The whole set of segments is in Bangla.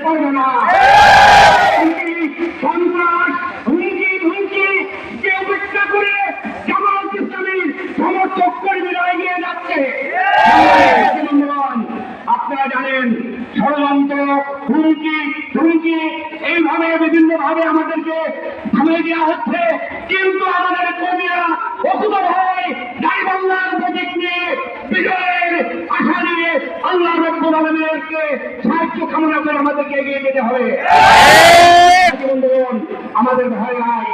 পারবে না। সন্ত্রাস হুমকি যে উপেক্ষা করে জামাত ইসলামীর সমর্থক কর্মীরা এগিয়ে যাচ্ছে। আপনারা জানেন ষড়যন্ত্র হুমকি এইভাবে বিভিন্ন ভাবে আমাদেরকে থামিয়ে দেওয়া হচ্ছে, কিন্তু আমাদের কর্মীরা অকুত হয় গাইবান্ধার প্রতীক নিয়ে বিজয়ের আশা নিয়ে আল্লাহ রাব্বুল আলামিনকে সাহায্য কামনা করে আমাদেরকে এগিয়ে যেতে হবে। বন্ধুগণ, আমাদের ভয় নাই,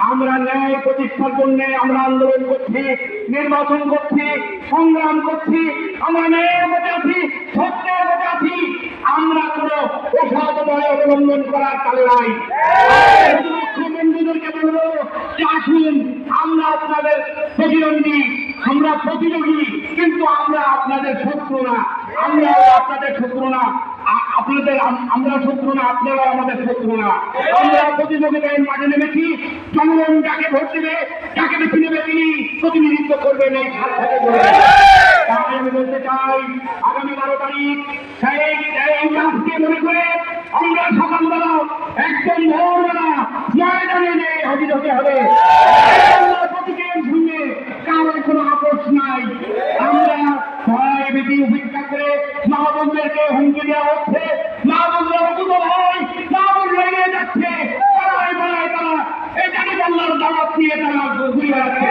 আমরা ন্যায় প্রতিষ্ঠার জন্য আমরা আন্দোলন করছি, নির্বাচন করছি, সংগ্রাম করছি, আমরা ন্যায়ের মধ্যে আছি, সত্যের মধ্যে আছি। আমরা কোনো অসৎ উপায় অবলম্বন করার কালে নাই। বন্ধুদেরকে বলবো যে আসুন, আমরা আপনাদের প্রতিদ্বন্দ্বী, আমরা প্রতিযোগী, কিন্তু আমরা আপনাদের শত্রু না। আমরা আপনাদের শত্রু না, আমরা শত্রু না, আপনারা আমাদের শত্রু না। আমরা প্রতিযোগিতায় মাঠে নেমেছি, জনগণ যাকে ভোট দেবে, যাকে বেছে নেবে তিনি প্রতিনিধিত্ব করবেন এই স্বার্থকে। তাই আমি বলতে চাই, আগামী 12 তারিখ সেই মাসকে মনে করে আমরা সকালবেলা একদম ভোরবেলা ময়দানে নিয়ে হাজির হতে হবে। প্রতীকের সঙ্গে কারোর কোনো আপোষ নাই। আমরা ভয় ভীতি উপেক্ষা করে মা বোনদেরকে হুমকি দেওয়া হচ্ছে, মা বোনরা অকুত হয়, মা বোনরা এগিয়ে যাচ্ছে, তারাই বলায় তারা এই জানি আল্লাহর দাওয়াত নিয়ে তারা ঘুরে বেড়াচ্ছে।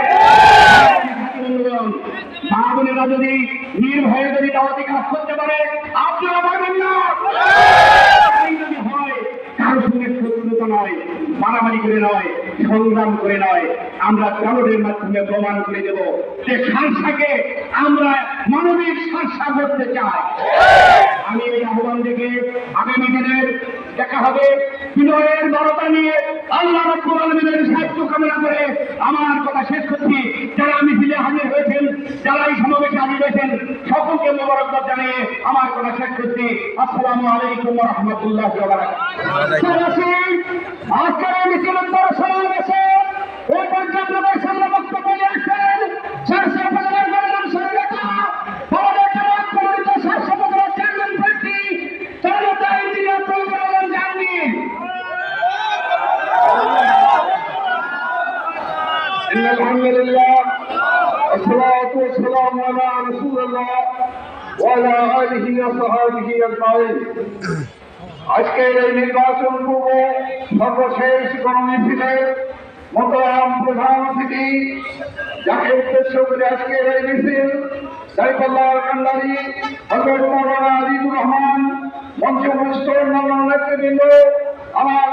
মা বোনেরা যদি নির্ভয়ে যদি দাওয়াতি কাজ করতে পারে, আপনারা পারবেন না। যদি হয় কারোর সঙ্গে শত্রুতা নয়, মারামারি করে নয়, সংগ্রাম করে নয়, আমরা জনগণের মাধ্যমে প্রমাণ করে দেব যে খালসাকে আমরা মানবিক শাসা করতে চাই। আমি এই আহ্বান থেকে আগামী দিনের দেখা হবে বিনয়ের বড়তা নিয়ে আল্লাহ রাব্বুল আলামিনের সাহায্য কামনা করে আমার কথা শেষ করছি। যারা মিছিলে হাজির হয়েছেন, যারা এই সমাবেশে হাজির হয়েছেন, সকলকে মোবারকবাদ জানিয়ে আমার কথা শেষ করছি। আসসালামু আলাইকুম ওয়া রাহমাতুল্লাহি ওয়া বারাকাতুহু। আজকের এই মিছিলের বড় সমাবেশে ওই পর্যাপ্তদের সামনে বক্তব্য নিয়ে আসছেন শাসক উপজেলার গণমানুষের নেতা, আমাদের জামাত কমিটির শাসক উপজেলার চেয়ারম্যান প্রার্থী জনতা ইঞ্জিনিয়ার প্রফেসর জাহাঙ্গীর। আলহামদুলিল্লাহ, আসসালাতু ওয়াসসালামু আলা রাসূলিল্লাহ ওয়া আলা আলিহি ওয়া সাহবিহি আজমাইন। আজকের এই নির্বাচন পূর্ব সর্বশেষ গণমিছিলে মোতারাম প্রধান অতিথি, যাকে উদ্দেশ্য করে আজকের এই মিছিল, সাইফুল্লাহ কান্ডারি, হযরত মাওলানা আজিজুর রহমান, মঞ্চে উপস্থিত অন্যান্য নেতৃবৃন্দ, আমার